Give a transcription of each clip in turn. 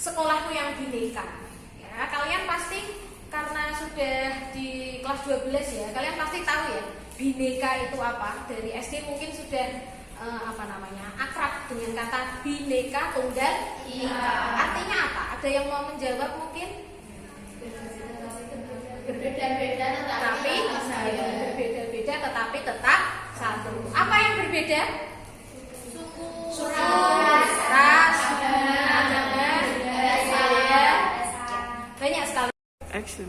sekolahku yang bineka. Ya, kalian pasti karena sudah di kelas 12 ya, kalian pasti tahu ya bineka itu apa. Dari SD mungkin sudah akrab dengan kata bineka tunggal ika. Artinya apa? Ada yang mau menjawab mungkin? Berbeda-beda tetapi berbeda-beda tetapi tetap satu. Apa yang berbeda? Suku, ras, agama, budaya, banyak sekali. Action.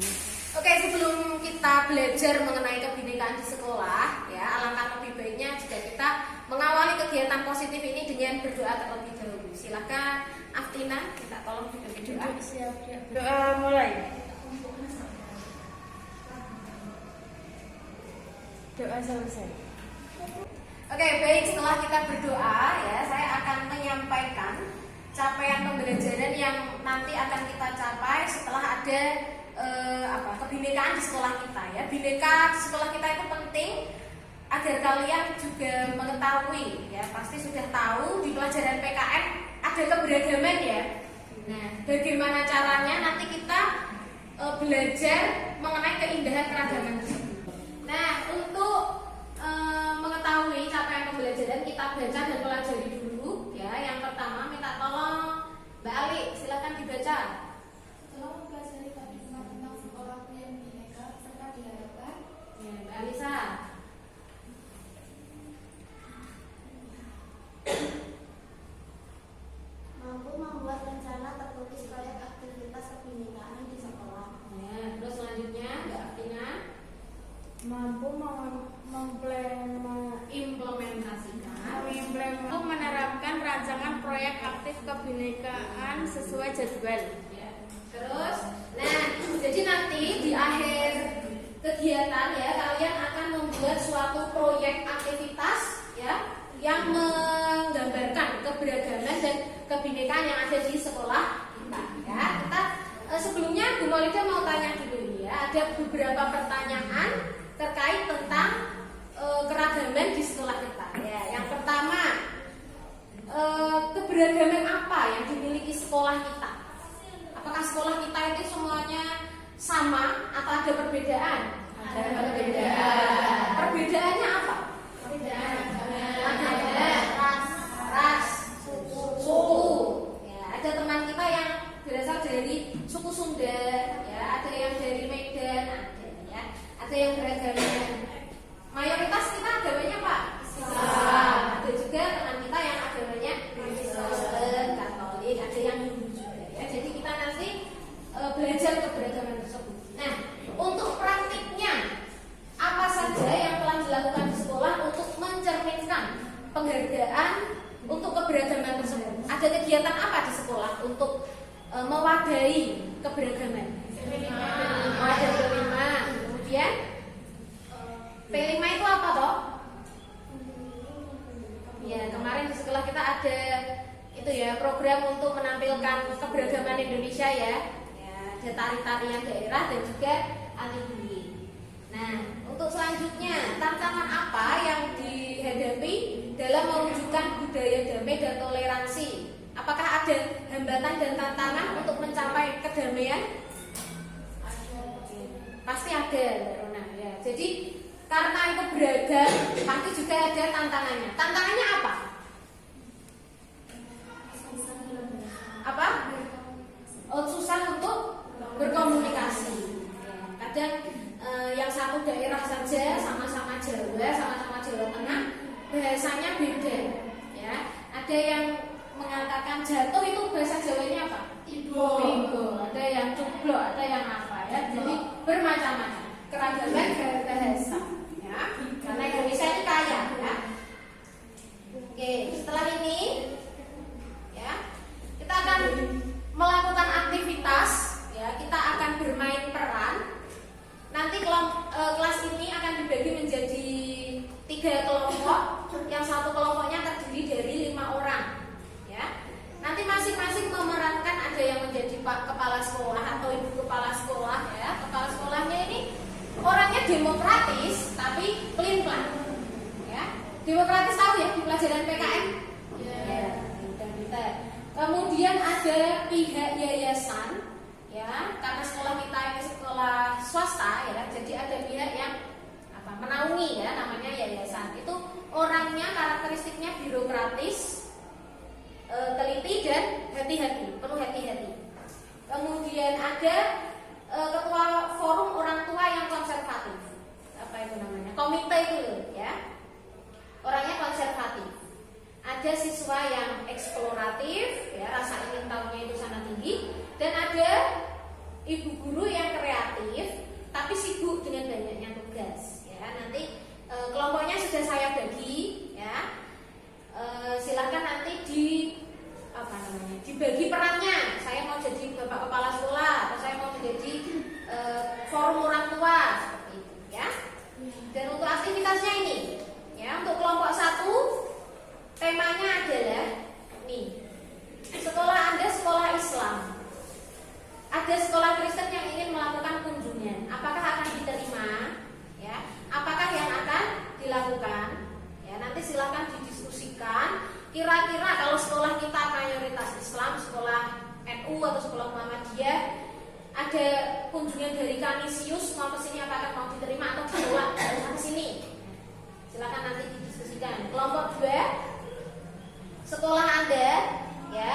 Oke, sebelum kita belajar mengenai kebinekaan di sekolah, ya alangkah lebih baiknya jika kita mengawali kegiatan positif ini dengan berdoa terlebih dahulu. Silakan Aftina, kita tolong berdoa. Doa mulai. Doa selesai. Oke, baik, setelah kita berdoa ya, saya akan menyampaikan capaian pembelajaran yang nanti akan kita capai setelah ada kebinekaan di sekolah kita ya. Bineka di sekolah kita itu penting agar kalian juga mengetahui ya, pasti sudah tahu di pelajaran PKN ada keberagaman ya. Nah, bagaimana caranya nanti kita belajar mengenai keindahan keragaman tersebut. Nah, untuk mengetahui capaian pembelajaran kita baca dan pelajari dulu ya. Yang pertama minta tolong Mbak Ali, silakan dibaca. Setelah mempelajari kalimat tentang sekolahku yang bineka serta diharapkan, Ya, Mbak Alisa. mampu membuat rencana tertulis proyek aktivitas kebinekaan di sekolah. Ya, terus selanjutnya Mbak Aftina. Mampu Implementasikan. menerapkan rancangan proyek aktif kebinekaan sesuai jadwal. Ya. Terus, nah, jadi nanti di akhir kegiatan ya kalian akan membuat suatu proyek aktivitas ya yang menggambarkan keberagaman dan kebinekaan yang ada di sekolah kita. Ya, kita sebelumnya Bu Maulida mau tanya dulu ya, ada beberapa pertanyaan terkait tentang keragaman di sekolah kita. Ya, yang pertama, keberagaman apa yang dimiliki sekolah kita? Apakah sekolah kita itu semuanya sama atau ada perbedaan? Ada perbedaan. Perbedaannya apa? Perbedaan Agama, ras, suku. Ya, ada teman kita yang berasal dari suku Sunda, ya, ada yang dari Medan, ada yang beragama. Mayoritas kita agamanya apa? Islam. Ada juga teman kita yang agamanya Kristen, Katolik, ada yang Hindu juga. Ya, jadi kita nanti belajar keberagaman tersebut. Nah, untuk praktiknya apa saja yang telah dilakukan di sekolah untuk mencerminkan penghargaan untuk keberagaman tersebut? Ada kegiatan apa di sekolah untuk mewadahi keberagaman? Ada P5. Kemudian P5 itu apa toh? Ya, kemarin di sekolah kita ada itu ya, program untuk menampilkan keberagaman Indonesia ya. Ya, ada tari-tarian daerah dan juga anti bullying. Nah, untuk selanjutnya, tantangan apa yang dihadapi dalam mewujudkan budaya damai dan toleransi? Apakah ada hambatan dan tantangan untuk mencapai kedamaian? Pasti ada, Mbak Rona. Ya, jadi karena itu beragam, pasti juga ada tantangannya. Tantangannya apa? Apa? Oh, susah untuk berkomunikasi. Kadang yang satu daerah saja sama-sama Jawa, sama-sama Jawa Tengah, bahasanya beda. Ya, ada yang mengatakan jatuh itu bahasa Jawanya apa? Ibo. Ada yang cublok, ada yang apa ya? Jadi bermacam-macam keragaman bahasa. Ya, karena Indonesia ini kaya. Ya. Oke, setelah ini, ya, kita akan melakukan aktivitas. Ya, kita akan bermain peran. Nanti kelas ini akan dibagi menjadi 3 kelompok. Yang satu kelompoknya terdiri dari 5 orang. Ya, nanti masing-masing memerankan, ada yang menjadi pak kepala sekolah atau ibu kepala sekolah. Ya, kepala sekolahnya ini orangnya demokratis tapi pelin-pelan. Ya, demokratis tahu ya di pelajaran PKN. Ya, ada pihak yayasan, ya, karena sekolah kita ini sekolah swasta, ya, jadi ada pihak yang menaungi, ya, namanya yayasan. Itu orangnya karakteristiknya birokratis, teliti dan hati-hati, penuh hati-hati. Kemudian ada ketua forum orang tua yang konservatif, apa itu namanya, komite itu, ya, orangnya konservatif. Ada siswa yang eksploratif, ya, rasa ingin tahunya itu sangat tinggi, dan ada ibu guru yang kreatif tapi sibuk dengan banyaknya tugas, ya. Nanti kelompoknya sudah saya bagi, ya. Silakan nanti dibagi perannya. Saya mau jadi bapak kepala sekolah, atau saya mau menjadi forum orang tua, seperti itu, ya. Dan untuk aktivitasnya ini, ya, untuk kelompok 1 temanya adalah nih, sekolah Anda sekolah Islam. Ada sekolah Kristen yang ingin melakukan kunjungan. Apakah akan diterima? Ya, apakah yang akan dilakukan? Ya, nanti silakan didiskusikan. Kira-kira kalau sekolah kita mayoritas Islam, sekolah NU atau sekolah Muhammadiyah, ada kunjungan dari Kanisius mau ke sini, apakah mau diterima atau ditolak? Ke sini. Silakan nanti didiskusikan. Kelompok 2, sekolah Anda, ya,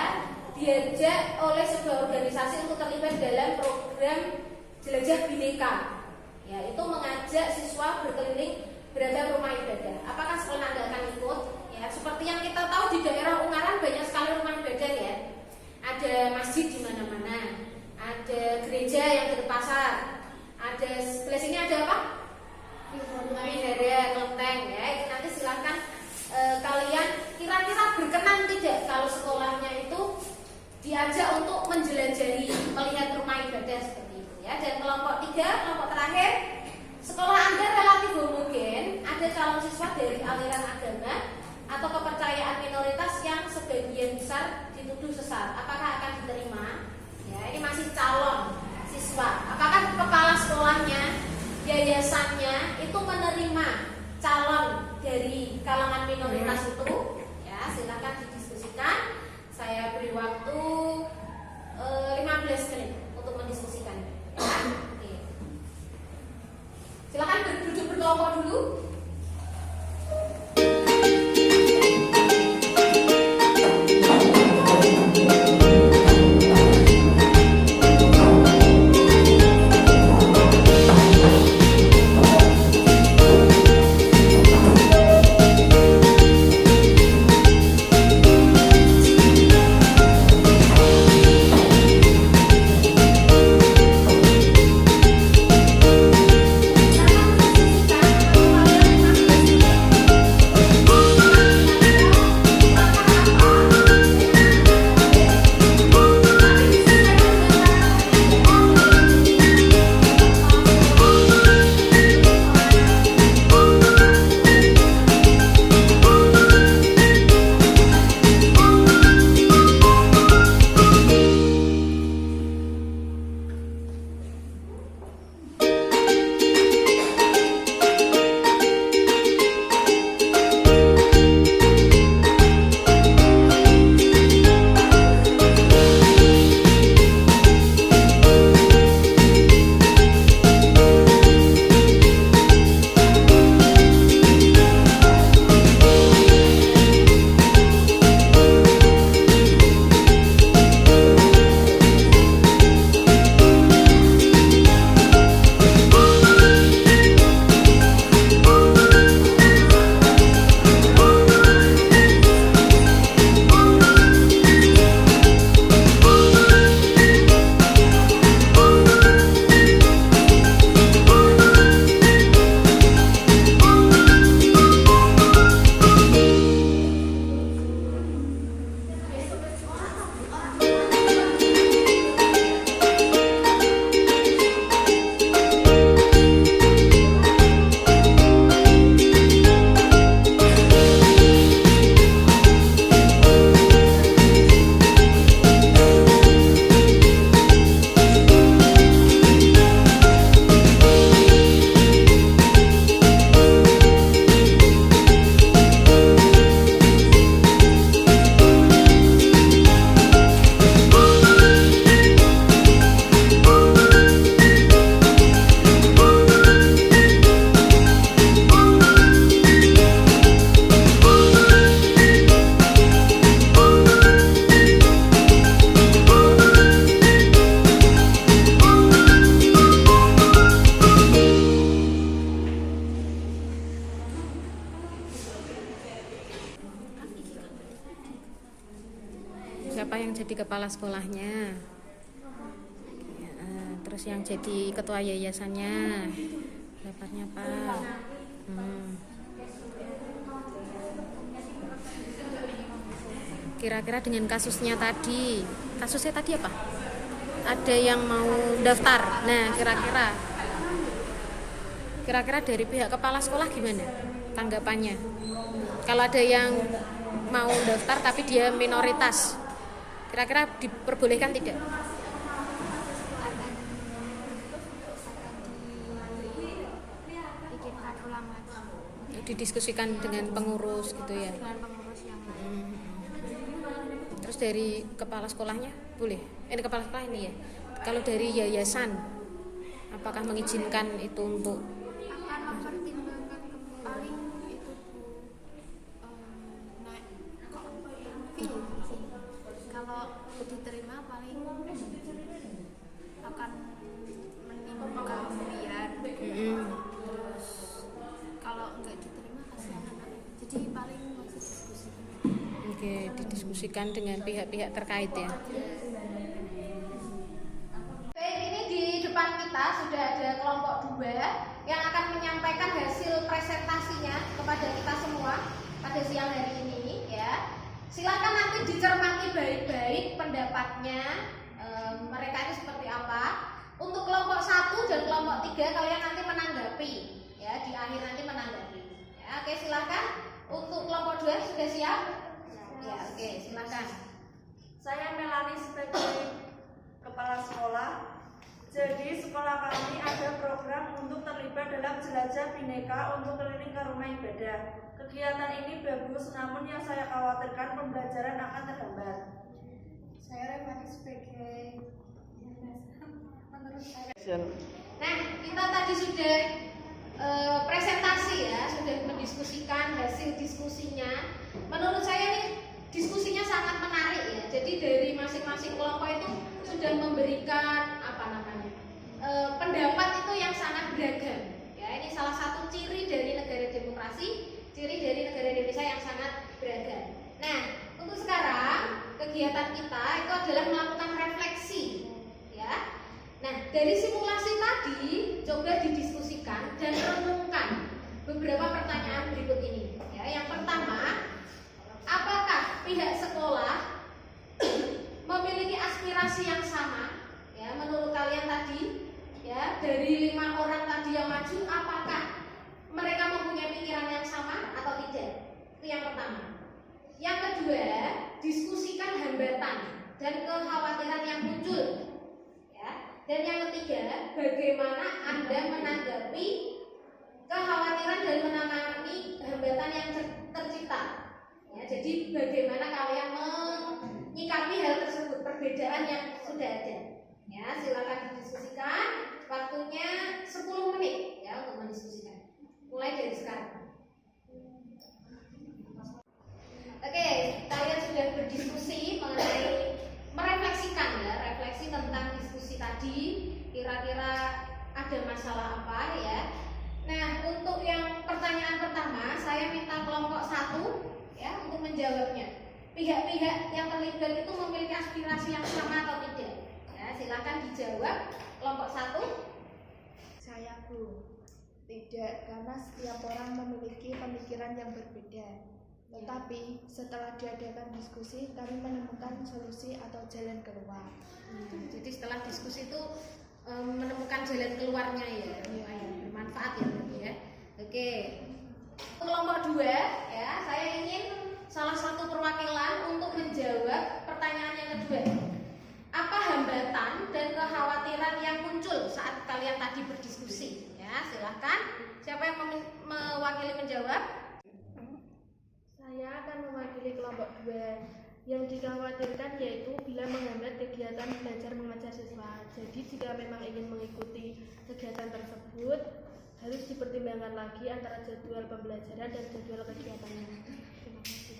diajak oleh sebuah organisasi untuk terlibat dalam program jelajah bineka, ya, itu mengajak siswa berkeliling beragam rumah ibadah. Apakah sekolah Anda akan ikut? Ya, seperti yang kita tahu di daerah Ungaran banyak sekali rumah ibadah, ya. Ada masjid di mana-mana, ada gereja yang di pasar, ada sebelah sini ada apa? Wihara, kelenteng, ya. Itu nanti silakan kalian kira-kira berkenan tidak kalau sekolahnya itu diajak untuk menjelajahi, melihat rumah ibadah seperti itu, ya. Dan kelompok 3, kelompok terakhir, sekolah Anda relatif homogen, ada calon siswa dari aliran agama atau kepercayaan minoritas yang sebagian besar dituduh sesat. Apakah akan diterima? Ya, ini masih calon siswa. Apakah kepala sekolahnya, yayasannya itu menerima calon dari kalangan minoritas itu? Ya, silakan didiskusikan. Saya beri waktu 15 menit untuk mendiskusikan, ya. Oke. Silakan duduk berkelompok dulu. Siapa yang jadi kepala sekolahnya? Ya, terus yang jadi ketua yayasannya pendapatnya apa? Kira-kira dengan kasusnya tadi apa? Ada yang mau daftar. Nah, kira-kira dari pihak kepala sekolah gimana tanggapannya? Kalau ada yang mau daftar tapi dia minoritas, kira-kira diperbolehkan tidak? Dipikirkan ulang lagi Didiskusikan dengan pengurus gitu ya. dengan pengurus yang Terus dari kepala sekolahnya boleh? Ini kepala sekolah ini ya. Kalau dari yayasan, apakah mengizinkan itu untuk Akan mempertimbangkan paling itu naik kalau diterima paling akan menimbulkan pemberian. Terus kalau nggak diterima kasihan anak. Jadi paling masih diskusi. Oke, didiskusikan dengan pihak-pihak terkait ya. Baik, ini di depan kita sudah ada kelompok 2 yang akan menyampaikan hasil presentasinya kepada kita semua pada siang hari ini ya. Silakan nanti dicermati baik-baik pendapatnya, mereka itu seperti apa. Untuk kelompok 1 dan kelompok 3 kalian nanti menanggapi ya, di akhir nanti menanggapi. Ya, oke, silakan. Untuk kelompok 2 sudah siap? Ya, oke, silakan. Saya Melani sebagai kepala sekolah. Jadi sekolah kami ada program untuk terlibat dalam jelajah bineka untuk keliling ke rumah ibadah. Kegiatan ini bagus, namun yang saya khawatirkan pembelajaran akan terhambat. Saya Remani sebagai menurut saya. Nah, kita tadi sudah presentasi ya, sudah mendiskusikan hasil diskusinya. Menurut saya nih diskusinya sangat menarik ya. Jadi dari masing-masing kelompok itu sudah memberikan pendapat itu yang sangat beragam. Ya, ini salah satu ciri dari negara demokrasi, ciri dari negara Indonesia yang sangat beragam. Nah, untuk sekarang kegiatan kita itu adalah melakukan refleksi, ya. Nah, dari simulasi tadi coba didiskusikan dan renungkan beberapa pertanyaan berikut ini. Ya, yang pertama, apakah pihak sekolah memiliki aspirasi yang sama? Ya, menurut kalian tadi, ya, dari 5 orang tadi yang maju, apakah mereka mempunyai pikiran yang sama atau tidak? Itu yang pertama. Yang kedua, diskusikan hambatan dan kekhawatiran yang muncul. Dan yang ketiga, bagaimana Anda menanggapi kekhawatiran dan menangani hambatan yang tercipta. Ya, jadi bagaimana kalian menyikapi hal tersebut, perbedaan yang sudah ada. Ya, silakan didiskusikan. Waktunya 10 menit ya untuk mendiskusikan. Mulai dari sekarang. Oke, kalian sudah berdiskusi mengenai merefleksikan ya, refleksi tentang diskusi tadi, kira-kira ada masalah apa ya. Nah, untuk yang pertanyaan pertama, saya minta kelompok 1 ya untuk menjawabnya. Pihak-pihak yang terlibat itu memiliki aspirasi yang sama atau tidak? Ya, silakan dijawab. Kelompok 1. Saya Bu. Tidak, karena setiap orang memiliki pemikiran yang berbeda. Tetapi setelah diadakan diskusi, kami menemukan solusi atau jalan keluar. Jadi setelah diskusi itu menemukan jalan keluarnya ya, bermanfaat ya berarti ya. Oke. Kelompok 2 ya, saya ingin salah satu perwakilan untuk menjawab pertanyaan yang kedua. Apa hambatan dan kekhawatiran yang muncul saat kalian tadi berdiskusi? Ya, silahkan. Siapa yang mewakili menjawab? Saya akan mewakili kelompok 2. Yang dikhawatirkan yaitu bila menghambat kegiatan belajar mengajar siswa. Jadi jika memang ingin mengikuti kegiatan tersebut, harus dipertimbangkan lagi antara jadwal pembelajaran dan jadwal kegiatannya. Terima kasih.